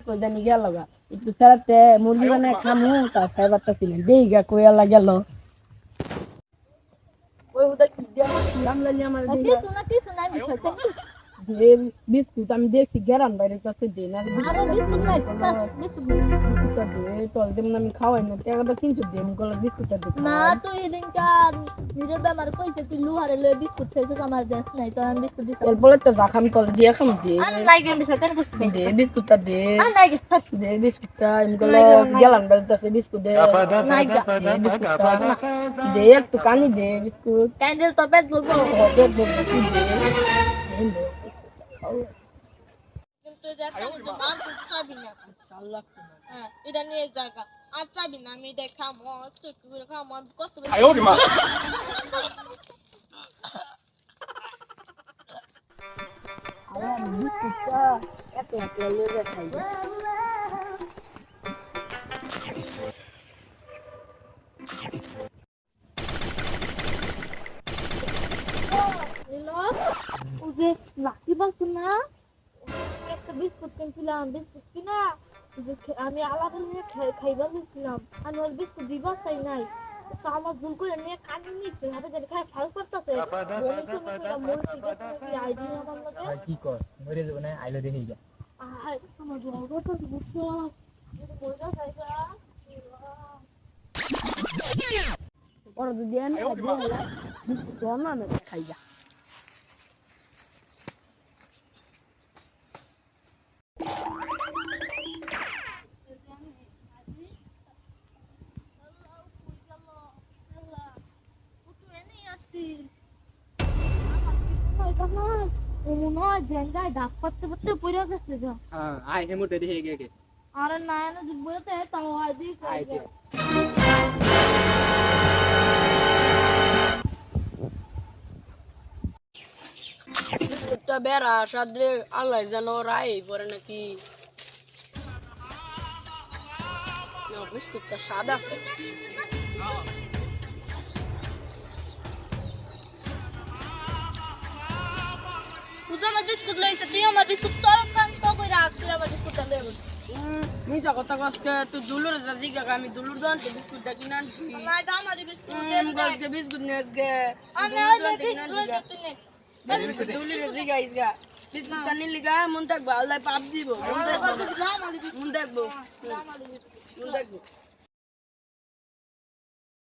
কই জানি গেল গা একটু সারাতে মুরগি বানায় খামু তা খাই পারতাছিলাম দেই গা কইয়ালা গেল ওই ওটা কি দিয়া নাম লালি আমার দেই শোনা বিষয়টা কি দে বিস্কুট আমি দেখছি গেরান বাইরে কাছে দে না আরে বিস্কুট নাই বিস্কুটটা দে তোর যেমন আমি খাওয়াই না টাকাটা কিন্তু দে আমি গলা বিস্কুটটা দে না তুই এদিনটা নিজের বেমার কইছে তুই লুহারে লয়ে বিস্কুট খাইছিস আমার দেশ নাই তো আমি বিস্কুট দিছি এরপরে তো যা খাম তোর দিয়া খাম দে আর নাই গেম বিষয়টা কি দে বিস্কুটটা দে আর নাই গে দে বিস্কুটটা আমি গলা গেলাম বাইরে কাছে বিস্কুট দে নাই গা দে বিস্কুটটা দে একটু কানি দে বিস্কুট ক্যান্ডেল তো পেট বলবো কিন্তু দেখতাম যে মান তুই চাবি না হ্যাঁ এটা নিয়ে জায়গা আর চাবি না আমি এটা খামো তুই করে খামো কত বিস্কুটটা এত এত লেগে খাই হ্যালো ওকে লাকি বাস না একটা বিস্কুট কিনছিলাম বিস্কুট কিনা আমি আলাদা নিয়ে খাইবা দিয়েছিলাম আমি ওর বিস্কুট দিবা চাই নাই তো আমার ভুল করে নিয়ে কানে নিচ্ছে হাতে যেটা খাই ফাল করতেছে আইডি আমার লগে কি কর মরে যাব না আইলো দেখি গা আয় আমার বড় তো বুঝছো বলটা যাইবা ওরা যদি এনে বিস্কুট না না খাই যা আই হেমুতে দেখি গে আরে না না বলতে তাও আইডি আইতে বিস্কুটটা বেড়া সাদরে আল্লাহ জানো রাই পরে নাকি বিস্কুটটা সাদা তুই আমার বিস্কুট লইছে তুই আমার বিস্কুট তোর কান্ত কই রাখ তুই আমার বিস্কুটটা লই মিছা কথা কষ্ট তুই দুলুর দাদি কাকা আমি দুলুর দোকান থেকে বিস্কুটটা কিনে আনছি না দাম আমার বিস্কুট গলতে বিস্কুট নে গে আমি দুলুর দাদি গাইস গা বিস্কুটটা নিলি গা মন থাকবো আল্লাহ পাপ দিব মন থাকবো মন থাকবো